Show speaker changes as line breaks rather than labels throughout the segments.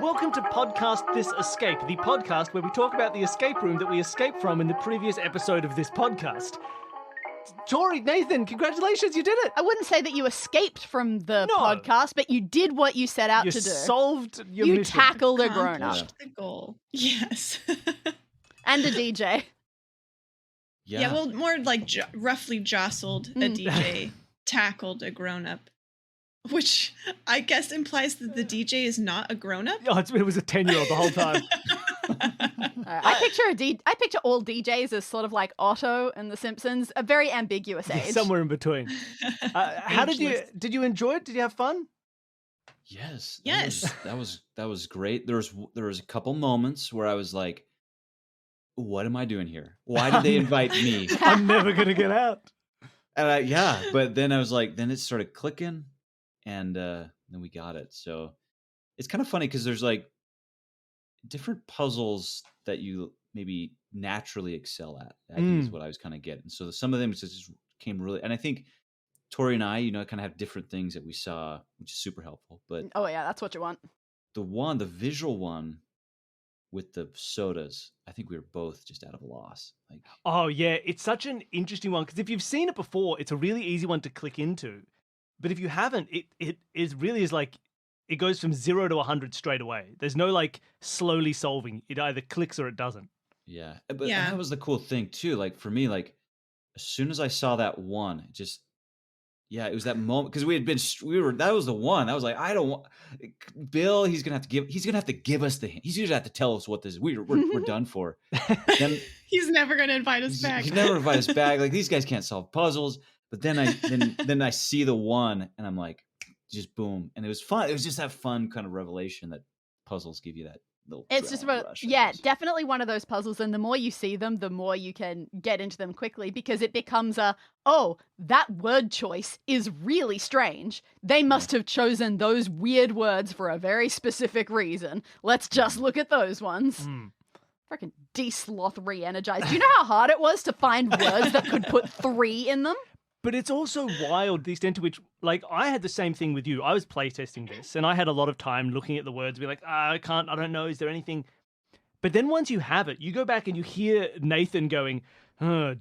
Welcome to Podcast This Escape, the podcast where we talk about the escape room that we escaped from in the previous episode of this podcast. Tori, Nathan, congratulations, you did it!
I wouldn't say that you escaped from the podcast, but you did what you set out to do.
You solved your
mission. You
mission.
tackled a grown-up.
Accomplished the goal. Yes.
And a DJ.
Yeah, well, more like roughly jostled a DJ, tackled a grown-up. Which I guess implies that the DJ is not a grown-up?
Oh, it was a 10-year-old the whole time.
I picture all DJs as sort of like Otto in The Simpsons, a very ambiguous age.
Somewhere in between. How did you enjoy it? Did you have fun?
Yes.
Yes.
That was great. There was a couple moments where I was like, what am I doing here? Why did they invite me?
I'm never gonna get out.
And but then I was like, then it started clicking, and then we got it. So it's kind of funny because there's like different puzzles that you maybe naturally excel at. I think is what I was kind of getting. So some of them just came really, and I think Tori and I, kind of have different things that we saw, which is super helpful. But
oh yeah, that's what you want.
The visual one with the sodas, I think we were both just out of a loss. Like,
oh yeah, it's such an interesting one because if you've seen it before, it's a really easy one to click into. But if you haven't, it really is like it goes from 0 to 100 straight away. There's no like slowly solving. It either clicks or it doesn't.
Yeah, but that was the cool thing too. Like for me, like as soon as I saw that one, it was that moment because that was the one. I was like, I don't want Bill. He's gonna have to give us the hint. He's gonna have to tell us what this is. We're done for. Then,
he's never gonna invite us back.
He's never invite us back. Like these guys can't solve puzzles. But then I see the one and I'm like, just boom, and it was fun. It was just that fun kind of revelation that puzzles give you that little.
It's just about definitely one of those puzzles, and the more you see them, the more you can get into them quickly because it becomes that word choice is really strange. They must have chosen those weird words for a very specific reason. Let's just look at those ones. Freaking D-sloth re-energized. Do you know how hard it was to find words that could put 3 in them?
But it's also wild the extent to which, like, I had the same thing with you. I was playtesting this, and I had a lot of time looking at the words, be like, I don't know, is there anything? But then once you have it, you go back and you hear Nathan going,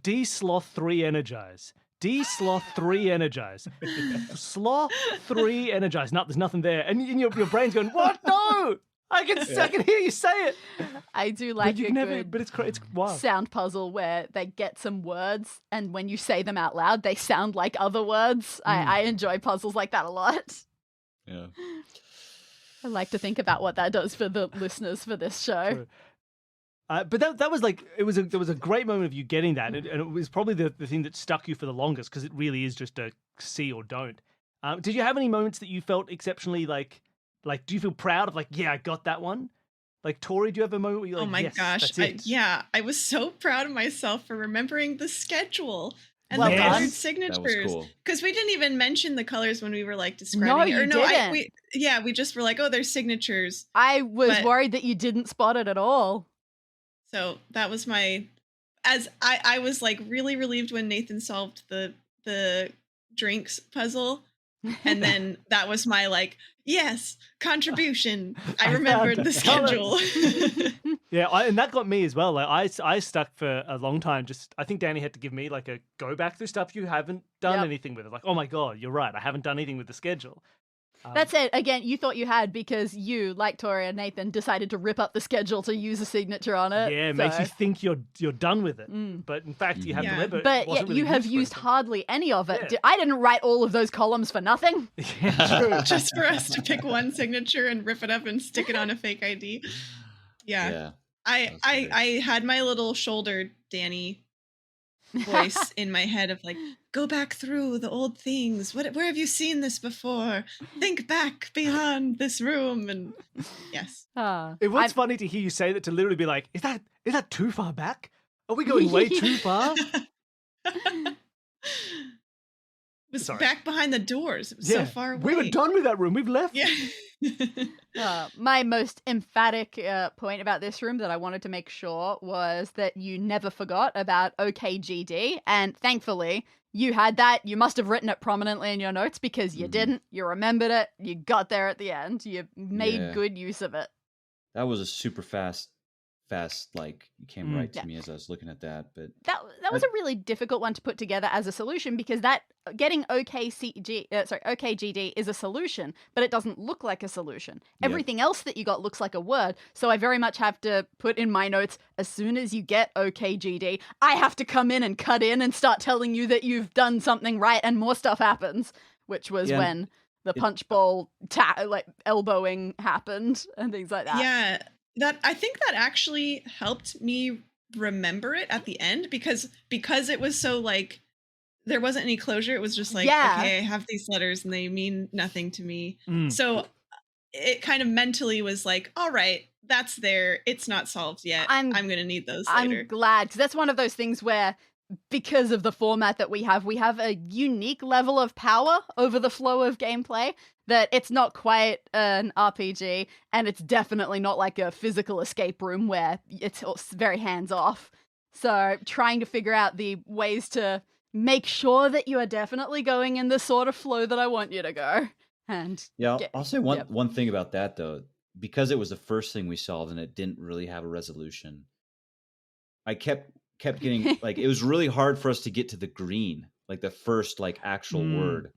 D-sloth 3 energize. D-sloth 3 energize. Sloth 3 energize. No, there's nothing there. And your brain's going, what? No! I can hear you say it.
I do like
it's wild.
Sound puzzle where they get some words and when you say them out loud, they sound like other words. I enjoy puzzles like that a lot.
Yeah.
I like to think about what that does for the listeners for this show.
True. But that was like, there was a great moment of you getting that, and it was probably the thing that stuck you for the longest because it really is just a see or don't. Did you have any moments that you felt exceptionally like, do you feel proud of I got that one? Like, Tori, do you have a moment where you're like,
oh my gosh, I was so proud of myself for remembering the schedule and the colored signatures. Because we didn't even mention the colors when we were like describing it.
Didn't.
We just were like, oh, there's signatures.
I was worried that you didn't spot it at all.
So that was I was like really relieved when Nathan solved the drinks puzzle. And then that was my yes, contribution. I remembered the schedule.
Yeah, and that got me as well. Like I stuck for a long time. I think Danny had to give me a go back through stuff you haven't done anything with it. Like, oh my God, you're right. I haven't done anything with the schedule.
That's it. Again, you thought you had because you, like Tori and Nathan, decided to rip up the schedule to use a signature on it.
Yeah, it makes you think you're done with it. But in fact, you haven't remembered.
But
really
you have used hardly any of it. Yeah. I didn't write all of those columns for nothing.
Yeah, true.
Just for us to pick one signature and rip it up and stick it on a fake ID. Yeah. I had my little shoulder Danny voice in my head of go back through the old things. Where have you seen this before? Think back beyond this room. And yes.
It was funny to hear you say that, to literally be like, is that too far back? Are we going way too far?
It was back behind the doors. It was so far away.
We were done with that room. We've left.
Yeah.
My most emphatic point about this room that I wanted to make sure was that you never forgot about OKGD, and thankfully you had that. You must have written it prominently in your notes because you didn't. You remembered it. You got there at the end. You made good use of it.
that was a super fast, like it came right to me as I was looking at that. But
that was a really difficult one to put together as a solution, because that getting OKGD is a solution, but it doesn't look like a solution. Everything else that you got looks like a word. So I very much have to put in my notes, as soon as you get OKGD, I have to come in and cut in and start telling you that you've done something right, and more stuff happens, which was when the punch bowl elbowing happened and things like that.
Yeah. I think that actually helped me remember it at the end, because it was so like there wasn't any closure. It was just like, okay, I have these letters and they mean nothing to me. So it kind of mentally was like, all right, that's there. It's not solved yet. I'm going to need those later.
I'm glad, because that's one of those things where, because of the format that we have a unique level of power over the flow of gameplay, that it's not quite an RPG, and it's definitely not like a physical escape room where it's very hands-off. So trying to figure out the ways to make sure that you are definitely going in the sort of flow that I want you to go. And
I'll say one thing about that, though. Because it was the first thing we solved and it didn't really have a resolution, I kept getting like, it was really hard for us to get to the green, like the first like actual word,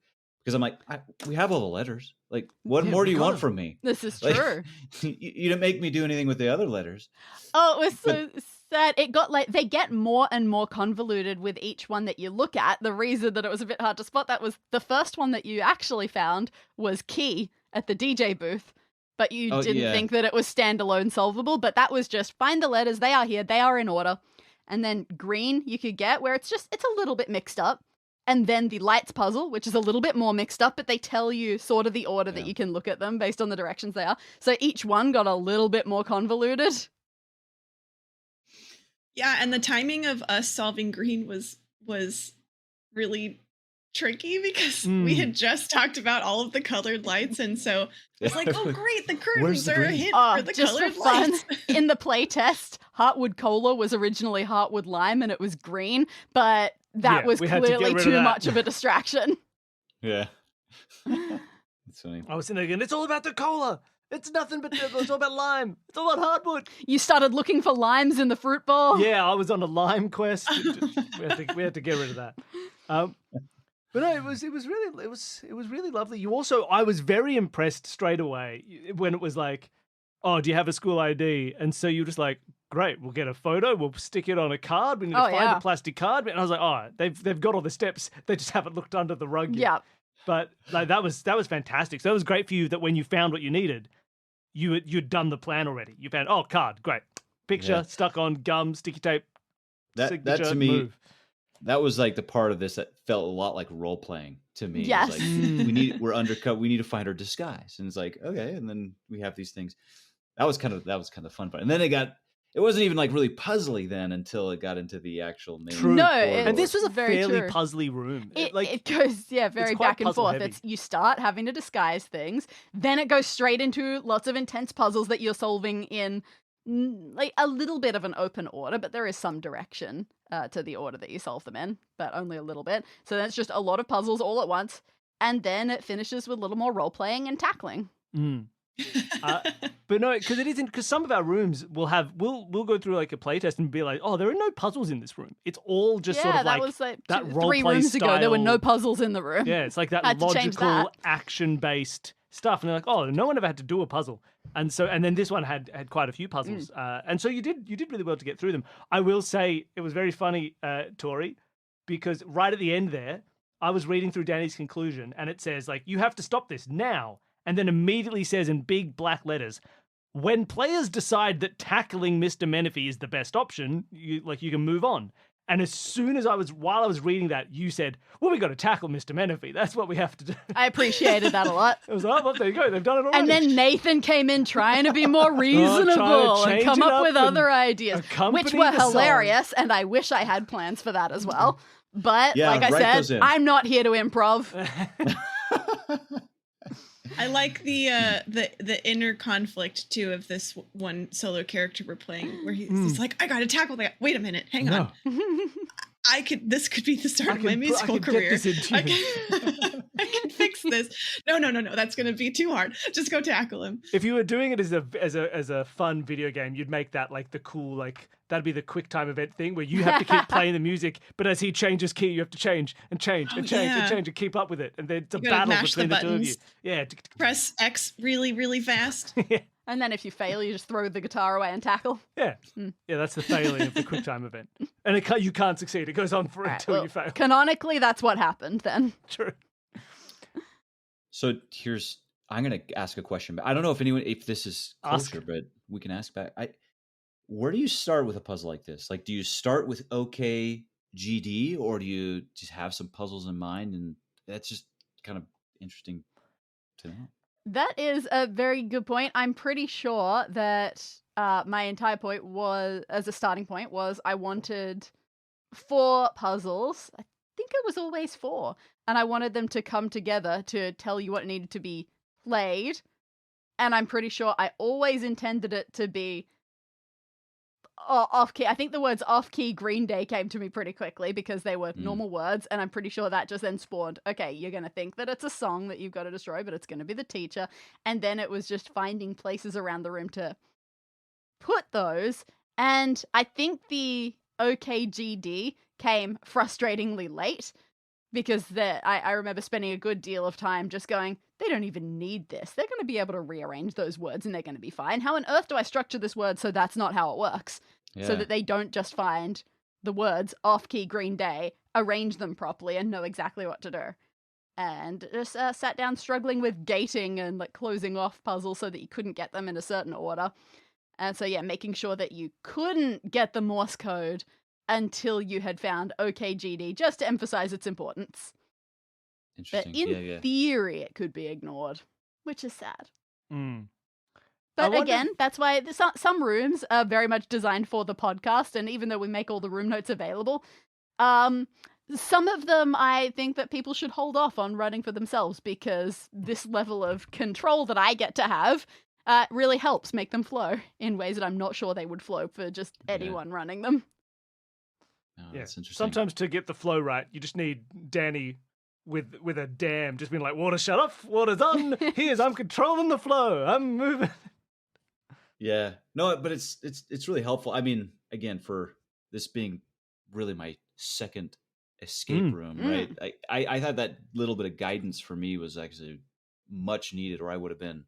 because I'm like, we have all the letters. Like, what more do you want from me?
This is
like,
true.
You didn't make me do anything with the other letters.
Oh, it was so sad. It got like, they get more and more convoluted with each one that you look at. The reason that it was a bit hard to spot that was the first one that you actually found was key at the DJ booth. But you didn't think that it was standalone solvable. But that was just find the letters. They are here. They are in order. And then green you could get, where it's a little bit mixed up. And then the lights puzzle, which is a little bit more mixed up, but they tell you sort of the order that you can look at them based on the directions they are. So each one got a little bit more convoluted.
Yeah, and the timing of us solving green was really tricky, because we had just talked about all of the colored lights, and so it's like, oh great, the curtains are a hint for the colored lights.
In the play test, Heartwood Cola was originally Heartwood Lime, and it was green, but that was clearly too much of a distraction.
Yeah. That's funny.
I was sitting there again, it's all about the cola. It's nothing but it's all about lime. It's all about hardwood.
You started looking for limes in the fruit bowl.
Yeah, I was on a lime quest. we had to get rid of that. But no, it was really lovely. You also, I was very impressed straight away when it was like, oh, do you have a school ID? And so you're just like, great, we'll get a photo, we'll stick it on a card, we need to find a plastic card. And I was like, oh, they've got all the steps, they just haven't looked under the rug yet.
Yeah.
But like that was fantastic. So that was great for you that when you found what you needed, you'd done the plan already. You found, oh, card, great. Picture, stuck on gum, sticky tape, signature,
that to me,
move.
That was like the part of this that felt a lot like role playing to me.
Yes.
Like, we're undercut. We need to find our disguise, and it's like, okay, and then we have these things. That was kind of the fun part. And then it wasn't even like really puzzly then until it got into the actual main.
True.
No,
and this was a
very
fairly
true.
Puzzly room.
It goes, very back and forth.
Heavy.
You start having to disguise things, then it goes straight into lots of intense puzzles that you're solving in like a little bit of an open order, but there is some direction to the order that you solve them in, but only a little bit. So then it's just a lot of puzzles all at once, and then it finishes with a little more role playing and tackling.
But no, because some of our rooms we'll go through like a playtest and be like, oh, there are no puzzles in this room. It's all just sort of
that was like
that role
3
play
rooms
style.
ago. There were no puzzles in the room.
Yeah, it's like that
Had to change
logical
that.
action based stuff, and they're like, oh, no one ever had to do a puzzle, and then this one had quite a few puzzles, and so you did really well to get through them. I will say it was very funny, Tori, because right at the end there, I was reading through Danny's conclusion, and it says like, you have to stop this now. And then immediately says in big black letters, when players decide that tackling Mr. Menifee is the best option, you can move on. And as soon as while I was reading that, you said, well, we got to tackle Mr. Menifee. That's what we have to do.
I appreciated that a lot.
It was, oh, well, there you go. They've done it already.
And then Nathan came in trying to be more reasonable and come up with other ideas, which were hilarious. And I wish I had plans for that as well. But like I said, I'm not here to improv.
I like the inner conflict too of this one solo character we're playing, where he's like, I gotta tackle that. Wait a minute, hang on. This could be the start of my musical career. I can fix this. No. That's going to be too hard. Just go tackle him.
If you were doing it as a fun video game, you'd make that like the cool, like that'd be the quick time event thing where you have to keep playing the music, but as he changes key, you have to change and change and change and change and keep up with it. And then it's a battle between the two of you. Yeah.
Press X really, really fast.
And then if you fail, you just throw the guitar away and tackle.
Yeah. Yeah, that's the failing of the quick time event. And you can't succeed. It goes on until you fail.
Canonically, that's what happened then.
True.
So I'm going to ask a question, but I don't know if this is kosher, but we can ask back. Where do you start with a puzzle like this? Like, do you start with OKGD, or do you just have some puzzles in mind? And that's just kind of interesting to know.
That is a very good point. I'm pretty sure that my entire point as a starting point, was I wanted 4 puzzles. I think it was always 4. And I wanted them to come together to tell you what needed to be played. And I'm pretty sure I always intended it to be off-key. I think the words off-key Green Day came to me pretty quickly because they were normal words, and I'm pretty sure that just then spawned, okay, you're going to think that it's a song that you've got to destroy, but it's going to be the teacher. And then it was just finding places around the room to put those. And I think the OKGD came frustratingly late because I remember spending a good deal of time just going, they don't even need this. They're going to be able to rearrange those words and they're going to be fine. How on earth do I structure this word so that's not how it works? Yeah. So that they don't just find the words off-key Green Day, arrange them properly, and know exactly what to do. And just sat down struggling with gating and like closing off puzzles so that you couldn't get them in a certain order. And so, yeah, making sure that you couldn't get the Morse code until you had found OKGD, just to emphasize its importance.
Interesting.
But in theory, it could be ignored, which is sad.
Mm.
But again, that's why some rooms are very much designed for the podcast, and even though we make all the room notes available, some of them I think that people should hold off on running for themselves, because this level of control that I get to have really helps make them flow in ways that I'm not sure they would flow for just anyone running them.
Oh, that's interesting.
Sometimes to get the flow right, you just need Danny with a dam just being like, water shut off, water's done, I'm controlling the flow, I'm moving.
Yeah, no, but it's really helpful. I mean, again, for this being really my second escape room, right? I thought that little bit of guidance for me was actually much needed, or I would have been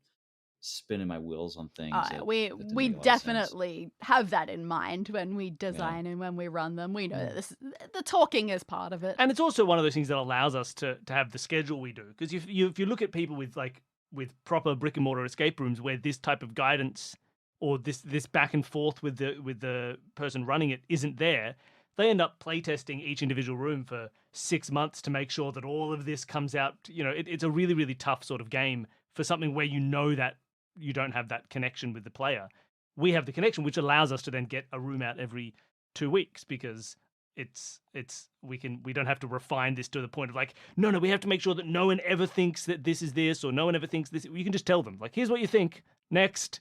spinning my wheels on things.
We definitely have that in mind when we design and when we run them. We know that the talking is part of it, and
it's also one of those things that allows us to have the schedule we do. Because if you look at people with proper brick and mortar escape rooms where this type of guidance or this back and forth with the person running it isn't there, they end up playtesting each individual room for 6 months to make sure that all of this comes out. You know, it's a really, really tough sort of game for something where you know that you don't have that connection with the player. We have the connection, which allows us to then get a room out every 2 weeks, because we don't have to refine this to the point of like, no, we have to make sure that no one ever thinks that this is this, or no one ever thinks this. You can just tell them, like, here's what you think, next.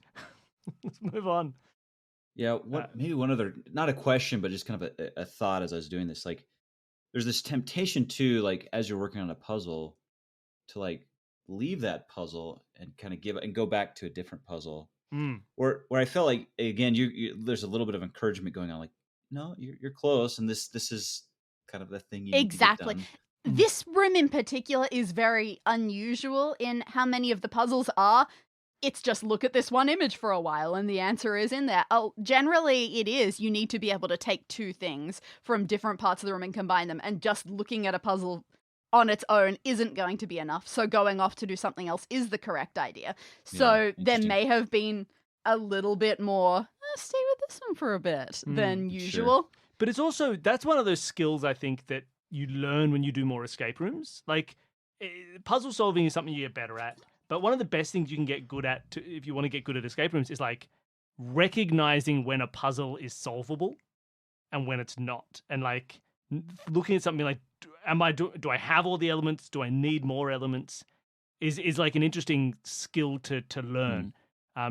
Let's move on.
Yeah, maybe one other, not a question, but just kind of a thought as I was doing this. Like, there's this temptation to, like, as you're working on a puzzle, to like leave that puzzle and kind of go back to a different puzzle. Where I felt like, again, there's a little bit of encouragement going on. Like, no, you're close, and this is kind of the thing you
exactly.
Need to get done.
This room in particular is very unusual in how many of the puzzles are. It's just look at this one image for a while and the answer is in there. Oh, generally it is. You need to be able to take 2 things from different parts of the room and combine them, and just looking at a puzzle on its own isn't going to be enough. So going off to do something else is the correct idea. So there may have been a little bit more, stay with this one for a bit than usual.
Sure. But it's also, that's one of those skills I think that you learn when you do more escape rooms. Like, puzzle solving is something you get better at. But one of the best things you can get good at if you want to get good at escape rooms is like recognizing when a puzzle is solvable and when it's not. And like looking at something like, do I have all the elements? Do I need more elements? Is like an interesting skill to learn.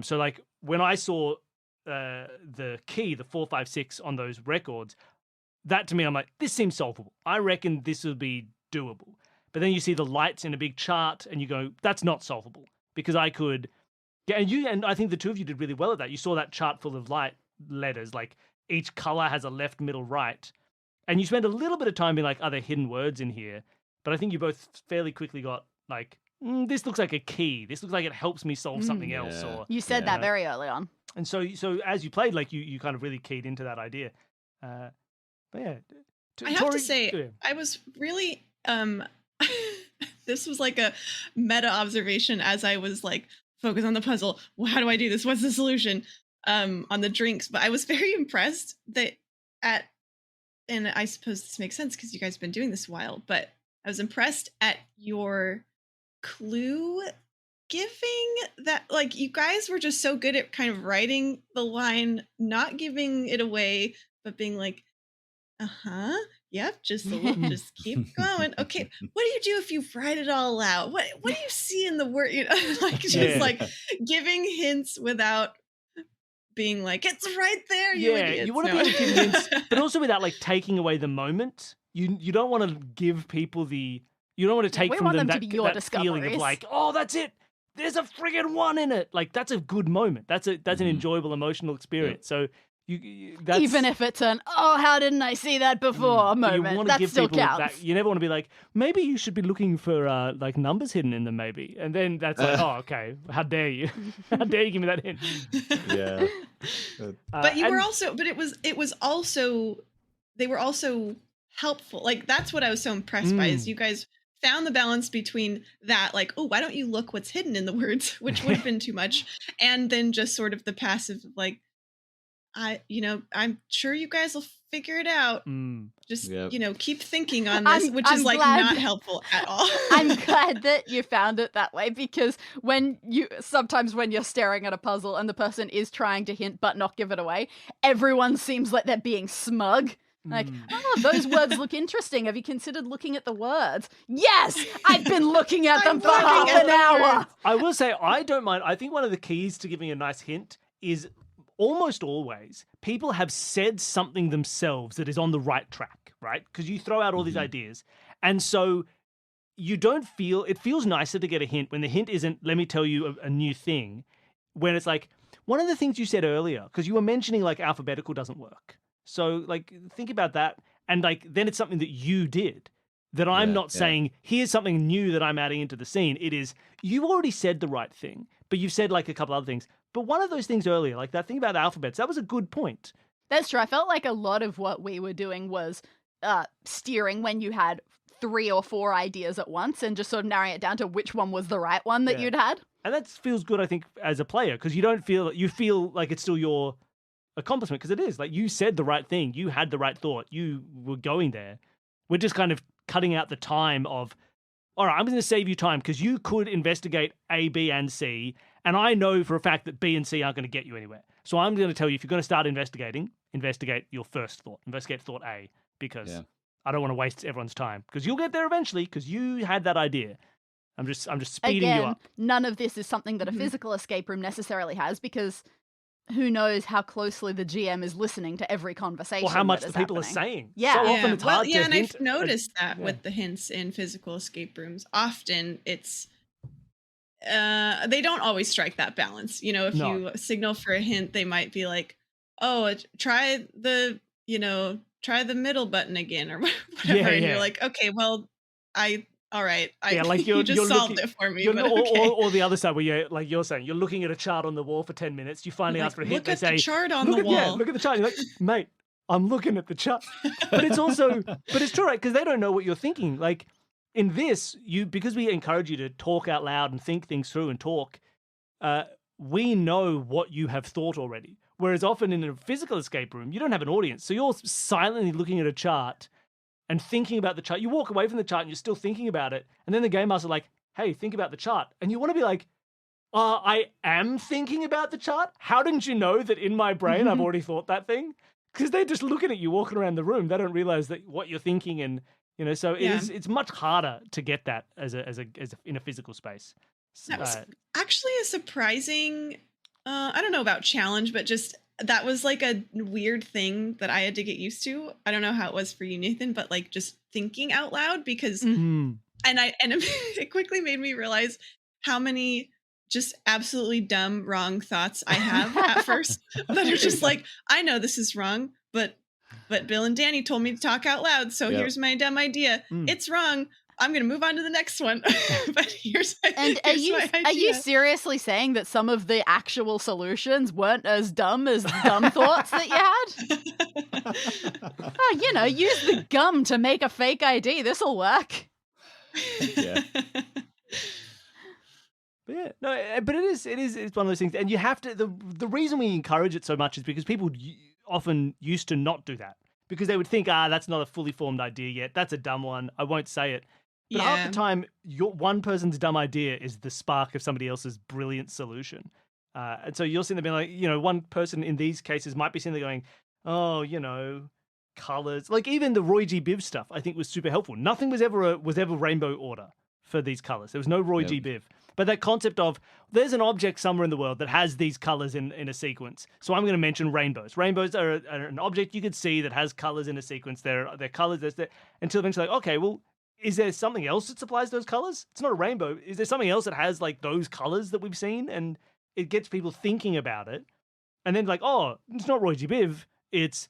So like when I saw the key, the 4, 5, 6 on those records, that to me, I'm like, this seems solvable. I reckon this will be doable. But then you see the lights in a big chart and you go, that's not solvable because I could. Yeah, and I think the two of you did really well at that. You saw that chart full of light letters, like each color has a left, middle, right. And you spend a little bit of time being like, are there hidden words in here? But I think you both fairly quickly got like, this looks like a key. This looks like it helps me solve something else. Or
you said that very early on.
And so as you played, like you kind of really keyed into that idea. But yeah,
I have to say, I was really this was like a meta observation as I was like focused on the puzzle. Well, how do I do this? What's the solution? On the drinks, but I was very impressed that and I suppose this makes sense because you guys have been doing this a while, but I was impressed at your clue giving, that like you guys were just so good at kind of writing the line, not giving it away, but being like, yep, just just keep going. Okay, what do you do if you write it all out? What do you see in the word? You know, like just like giving hints without being like, it's right there, you idiots.
You want to be convinced, but also without like taking away the moment. You don't want to give people you don't want to take from them that feeling of like, oh, that's it. There's a friggin' one in it. Like that's a good moment. That's an enjoyable emotional experience. So that's,
even if it's an how didn't I see that before moment, that still counts.
You never want to be like, maybe you should be looking for like numbers hidden in them, maybe, and then that's like, oh, okay, how dare you? How dare you give me that hint?
Yeah.
But you were also, but it was also, they were also helpful. Like that's what I was so impressed by, is you guys found the balance between that, like, oh, why don't you look what's hidden in the words, which would have been too much, and then just sort of the passive, like, I'm sure you guys will figure it out. Just, keep thinking on this, which is like not helpful at all.
I'm glad that you found it that way, because sometimes when you're staring at a puzzle and the person is trying to hint but not give it away, everyone seems like they're being smug. Like, those words look interesting. Have you considered looking at the words? Yes, I've been looking at them for half an hour.
I will say, I don't mind. I think one of the keys to giving a nice hint is almost always people have said something themselves that is on the right track, right? Because you throw out all these ideas. And so you don't feel, it feels nicer to get a hint when the hint isn't, let me tell you a new thing, when it's like, one of the things you said earlier, because you were mentioning like alphabetical doesn't work. So like, think about that. And like, then it's something that you did that I'm not saying, here's something new that I'm adding into the scene. It is, you already said the right thing, but you've said like a couple other things. But one of those things earlier, like that thing about alphabets, that was a good point.
That's true. I felt like a lot of what we were doing was steering when you had 3 or 4 ideas at once and just sort of narrowing it down to which one was the right one that you'd had.
And that feels good, I think, as a player, because you feel like it's still your accomplishment, because it is. Like, you said the right thing. You had the right thought. You were going there. We're just kind of cutting out the time of, all right, I'm going to save you time because you could investigate A, B, and C, and I know for a fact that B and C aren't going to get you anywhere. So I'm going to tell you, if you're going to start investigating, investigate your first thought. Investigate thought A, because I don't want to waste everyone's time, because you'll get there eventually because you had that idea. I'm just speeding you up.
None of this is something that a physical escape room necessarily has, because who knows how closely the GM is listening to every conversation.
Or how much the people are saying.
Yeah.
So often it's hard to
and
hint.
I've noticed that with the hints in physical escape rooms. Often it's they don't always strike that balance. You know, if you signal for a hint, they might be like, oh, try the middle button again or whatever. And you're like, okay, well, all right.
Like
you just solved it for me. But
or the other side where you're saying, you're looking at a chart on the wall for 10 minutes. You finally ask for a hint.
Look at the chart on the wall.
Yeah, look at the chart. You're like, mate, I'm looking at the chart. But it's true, right? Because they don't know what you're thinking. Like in this, because we encourage you to talk out loud and think things through and talk, we know what you have thought already. Whereas often in a physical escape room, you don't have an audience. So you're silently looking at a chart and thinking about the chart. You walk away from the chart and you're still thinking about it. And then the game master's like, hey, think about the chart. And you want to be like, I am thinking about the chart? How didn't you know that in my brain I've already thought that thing? Because they're just looking at you walking around the room. They don't realize that what you're thinking. And, so it's much harder to get that as in a physical space.
That was actually a surprising, I don't know about challenge, but just that was like a weird thing that I had to get used to. I don't know how it was for you, Nathan, but like just thinking out loud, because and it quickly made me realize how many just absolutely dumb, wrong thoughts I have at first that are just like, I know this is wrong, but Bill and Danny told me to talk out loud, so here's my dumb idea. It's wrong. I'm going to move on to the next one. But here's my idea.
Are you seriously saying that some of the actual solutions weren't as dumb as dumb thoughts that you had? Oh, use the gum to make a fake ID. This'll work.
Yeah.
Yeah, no, but it's one of those things, and you have to. The reason we encourage it so much is because people often used to not do that because they would think, that's not a fully formed idea yet. That's a dumb one. I won't say it. But half the time, one person's dumb idea is the spark of somebody else's brilliant solution. And so you're sitting there being like, one person in these cases might be sitting there going, oh, colors. Like even the Roy G. Biv stuff, I think was super helpful. Nothing was ever rainbow order for these colors. There was no Roy G. Biv. But that concept of there's an object somewhere in the world that has these colors in a sequence. So I'm going to mention rainbows. Rainbows are an object you could see that has colors in a sequence. They're colors until eventually like, okay, well, is there something else that supplies those colors? It's not a rainbow. Is there something else that has like those colors that we've seen? And it gets people thinking about it. And then like, oh, it's not Roy G. Biv. It's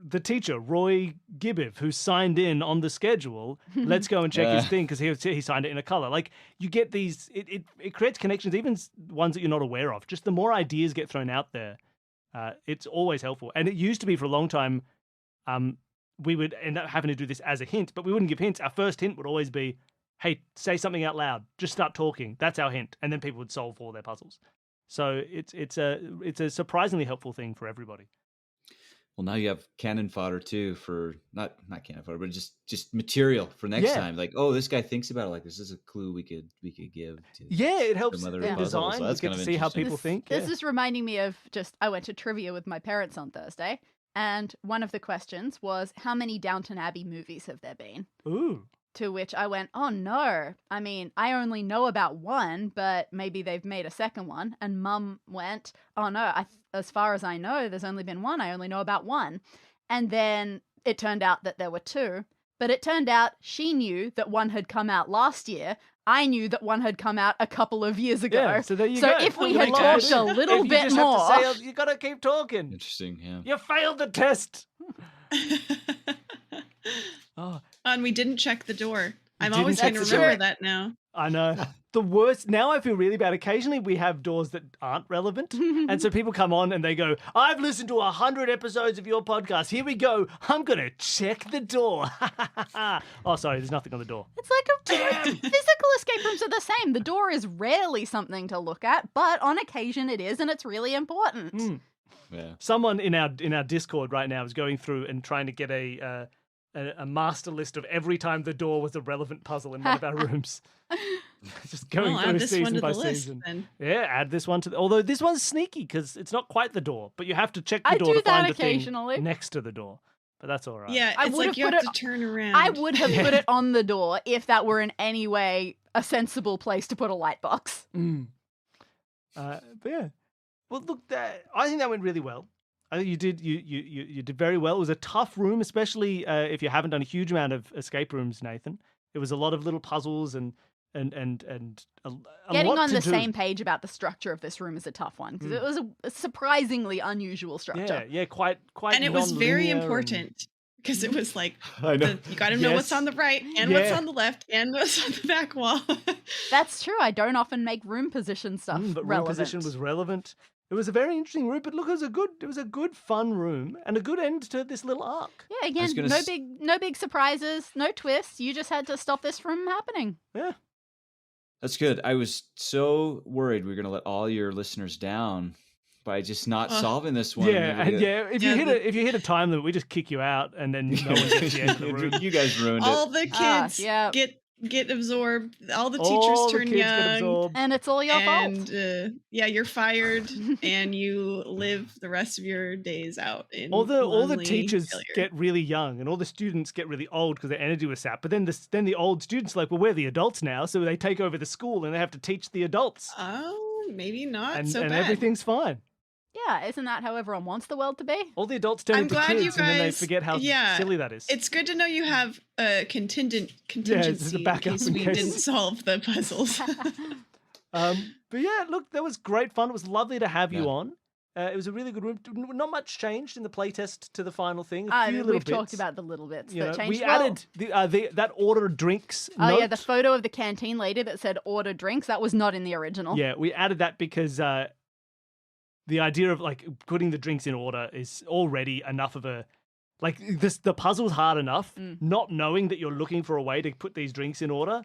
the teacher, Roy Gibbiv, who signed in on the schedule. Let's go and check his thing because he signed it in a color. Like you get these, it creates connections, even ones that you're not aware of. Just the more ideas get thrown out there, it's always helpful. And it used to be for a long time, we would end up having to do this as a hint, but we wouldn't give hints. Our first hint would always be, hey, say something out loud. Just start talking. That's our hint. And then people would solve all their puzzles. So it's a surprisingly helpful thing for everybody.
Well, now you have cannon fodder too for not cannon fodder, but just material for next time. Like, oh, this guy thinks about it. Like, this is a clue we could give to.
Yeah, it helps
some other
in
puzzles.
design.
So that's
you get to see how people think.
This is reminding me of I went to trivia with my parents on Thursday, and one of the questions was, how many Downton Abbey movies have there been?
Ooh.
To which I went, oh no. I mean, I only know about one, but maybe they've made a second one. And Mum went, oh no, as far as I know, there's only been one. I only know about one. And then it turned out that there were two. But it turned out she knew that one had come out last year. I knew that one had come out a couple of years ago.
Yeah, so there you go.
If we had talked a little bit more.
You got to keep talking.
Interesting, yeah.
You failed the test.
Oh, and we didn't check the door. I'm always going to remember that now.
I know. The worst, now I feel really bad. Occasionally we have doors that aren't relevant. And so people come on and they go, I've listened to 100 episodes of your podcast. Here we go. I'm going to check the door. Oh, sorry. There's nothing on the door.
It's like physical escape rooms are the same. The door is rarely something to look at, but on occasion it is, and it's really important.
Yeah.
Someone in our Discord right now is going through and trying to get a master list of every time the door was a relevant puzzle in one of our rooms. Just going through season by season. Yeah, add this one to although this one's sneaky because it's not quite the door, but you have to check the door to find the thing next to the door. But that's all right.
Yeah, it's like you have to turn around.
I would have put it on the door if that were in any way a sensible place to put a light box.
But yeah. Well, look, I think that went really well. I think you did very well. It was a tough room, especially if you haven't done a huge amount of escape rooms, Nathan. It was a lot of little puzzles and
getting on the same page about the structure of this room is a tough one because it was a surprisingly unusual structure.
Yeah, quite.
And it was very important because it was like you got to know what's on the right and what's on the left and what's on the back wall.
That's true. I don't often make room position stuff
but
relevant.
Room position was relevant. It was a very interesting room, but look, it was a good, fun room and a good end to this little arc.
Yeah, again, no big surprises, no twists. You just had to stop this from happening.
Yeah.
That's good. I was so worried we were going to let all your listeners down by just not solving this one.
Yeah, If you hit a time limit, we just kick you out, and then no one gets you the room.
You guys ruined it.
All the kids get absorbed. All the teachers turn young,
and it's all your fault.
And you're fired, and you live the rest of your days out in
all the teachers get really young, and all the students get really old because their energy was sapped. But then the old students are like, well, we're the adults now, so they take over the school and they have to teach the adults.
Oh, maybe not
and
so bad.
And everything's fine.
Yeah, isn't that how everyone wants the world to be?
All the adults turn
I'm
into
glad
kids
you
and then they
guys-
forget how
yeah,
silly that is.
It's good to know you have a contingency in
backup
case
in
we
case.
didn't solve the puzzles.
But yeah, look, that was great fun. It was lovely to have you
Yeah.
on. It was a really good room. Not much changed in the playtest to the final thing. A few little
We've
bits.
talked about the little bits
You
that
know,
changed.
we
Well,
added that order drinks.
Oh
note.
yeah, the photo of the canteen lady that said order drinks, that was not in the original.
Yeah, we added that because the idea of like putting the drinks in order is already enough of a like this. The puzzle's hard enough. Not knowing that you're looking for a way to put these drinks in order,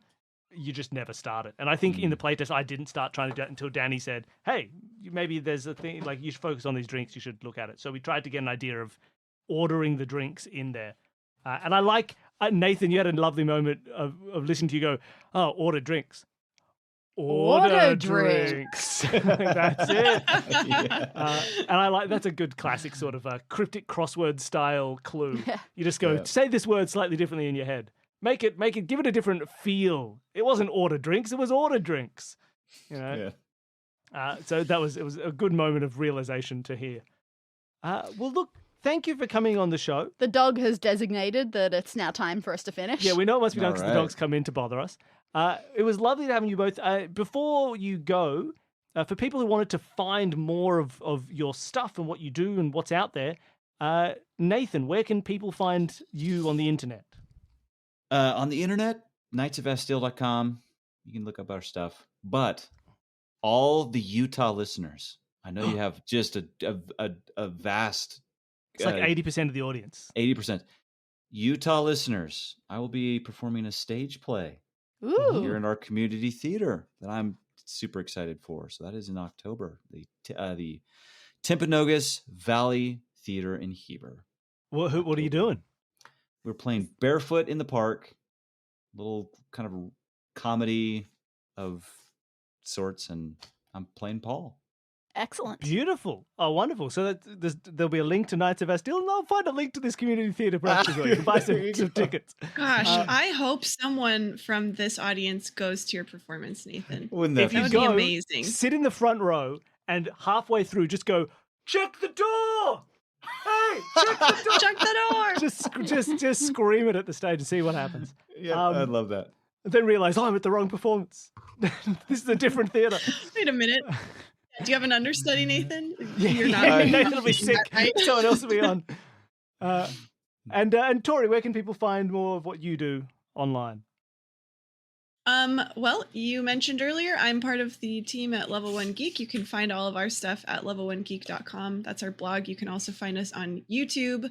you just never start it. And I think in the playtest, I didn't start trying to do it until Danny said, "Hey, maybe there's a thing like you should focus on these drinks. You should look at it." So we tried to get an idea of ordering the drinks in there. And I like Nathan. You had a lovely moment of listening to you go, "Oh, order drinks." Order drinks. That's it. And I like that's a good classic sort of cryptic crossword style clue. You just go say this word slightly differently in your head. Make it, give it a different feel. It wasn't order drinks, it was order drinks. You know.
Yeah.
So it was a good moment of realization to hear. Well, look, thank you for coming on the show.
The dog has designated that it's now time for us to finish.
Yeah, we know it must be done because the
All right.
dogs come in to bother us. It was lovely to have you both. Before you go, for people who wanted to find more of your stuff and what you do and what's out there, Nathan, where can people find you on the internet?
On the internet, knightsofvasteel.com. You can look up our stuff. But all the Utah listeners, I know you have just a vast.
It's like 80% of the audience.
80%. Utah listeners, I will be performing a stage play
Ooh.
here in our community theater that I'm super excited for. So that is in October. The Timpanogos Valley Theater in Heber.
What are you doing?
We're playing Barefoot in the Park, little kind of comedy of sorts, and I'm playing Paul.
Excellent.
Beautiful. Oh, wonderful. So there'll be a link to Knights of Vasteel, and I'll find a link to this community theatre perhaps as well. You can buy some tickets.
Gosh, I hope someone from this audience goes to your performance, Nathan.
Wouldn't that
If you
That would
go,
be amazing.
sit in the front row, and halfway through, just go, check the door! Hey, check the door!
Check the door.
Just scream it at the stage and see what happens.
Yeah, I love that.
Then realize, I'm at the wrong performance. This is a different theatre.
Wait a minute. Do you have an understudy, Nathan?
Yeah,
You're not.
Nathan will be sick.
Right?
Someone else will be on. And Tori, where can people find more of what you do online?
Well, you mentioned earlier, I'm part of the team at Level 1 Geek. You can find all of our stuff at level1geek.com. That's our blog. You can also find us on YouTube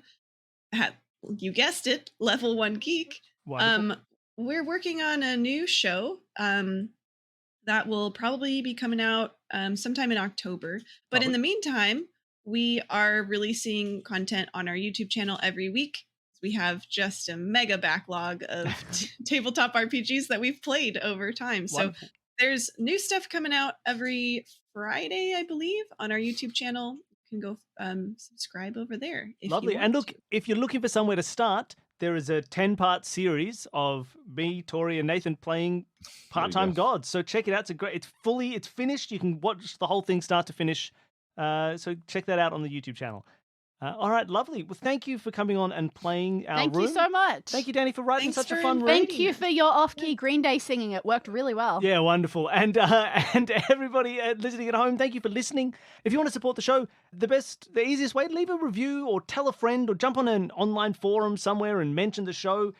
at, you guessed it, Level 1 Geek.
Wonderful.
We're working on a new show that will probably be coming out sometime in October. But in the meantime, we are releasing content on our YouTube channel every week. We have just a mega backlog of tabletop RPGs that we've played over time.
Wonderful.
So there's new stuff coming out every Friday, I believe, on our YouTube channel. You can go subscribe over there. If
Lovely.
You
And
want
look,
to.
if you're looking for somewhere to start, there is a 10-part series of me, Tori, and Nathan playing part-time gods. So check it out. It's finished. You can watch the whole thing start to finish. So check that out on the YouTube channel. All right, lovely. Well, thank you for coming on and playing our
Thank
room.
you so much.
Thank you, Danny, for writing
Thanks
such a
for
fun
inviting
read.
Thank you for your off-key Green Day singing. It worked really well.
Yeah, wonderful. And everybody listening at home, thank you for listening. If you want to support the show, the easiest way, leave a review or tell a friend or jump on an online forum somewhere and mention the show.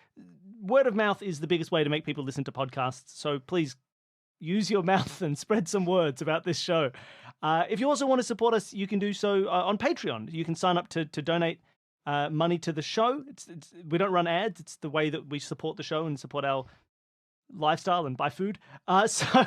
Word of mouth is the biggest way to make people listen to podcasts. So please use your mouth and spread some words about this show. If you also want to support us, you can do so on Patreon. You can sign up to donate money to the show. We don't run ads. It's the way that we support the show and support our lifestyle and buy food. So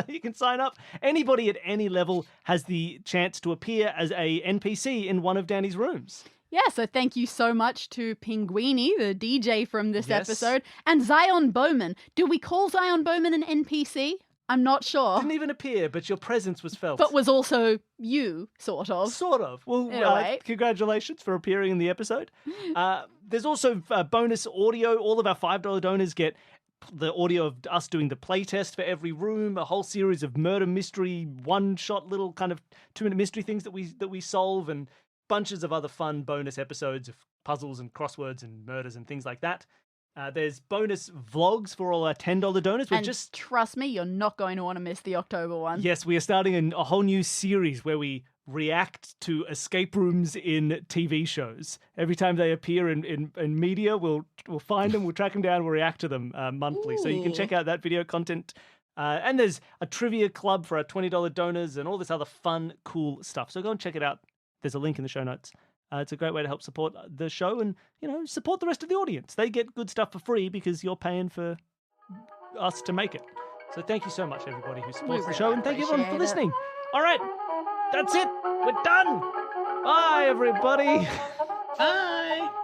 you can sign up. Anybody at any level has the chance to appear as a NPC in one of Danny's rooms.
Yeah, so thank you so much to Pinguini, the DJ from this
Yes.
episode, and Zion Bowman. Do we call Zion Bowman an NPC? I'm not sure.
Didn't even appear, but your presence was felt.
But was also you, sort of.
Sort of. Well,
In a way.
congratulations for appearing in the episode. There's also bonus audio. All of our $5 donors get the audio of us doing the playtest for every room, a whole series of murder mystery, one-shot little kind of 2-minute mystery things that we solve, and bunches of other fun bonus episodes of puzzles and crosswords and murders and things like that. There's bonus vlogs for all our $10 donors.
Trust me, you're not going to want to miss the October one.
Yes, we are starting a whole new series where we react to escape rooms in TV shows. Every time they appear in media, we'll find them, we'll track them down, we'll react to them monthly. So you can check out that video content. And there's a trivia club for our $20 donors and all this other fun, cool stuff. So go and check it out. There's a link in the show notes. It's a great way to help support the show and, support the rest of the audience. They get good stuff for free because you're paying for us to make it. So thank you so much, everybody who supports the show, and thank you everyone for listening. All right, that's it. We're done. Bye, everybody.
Bye.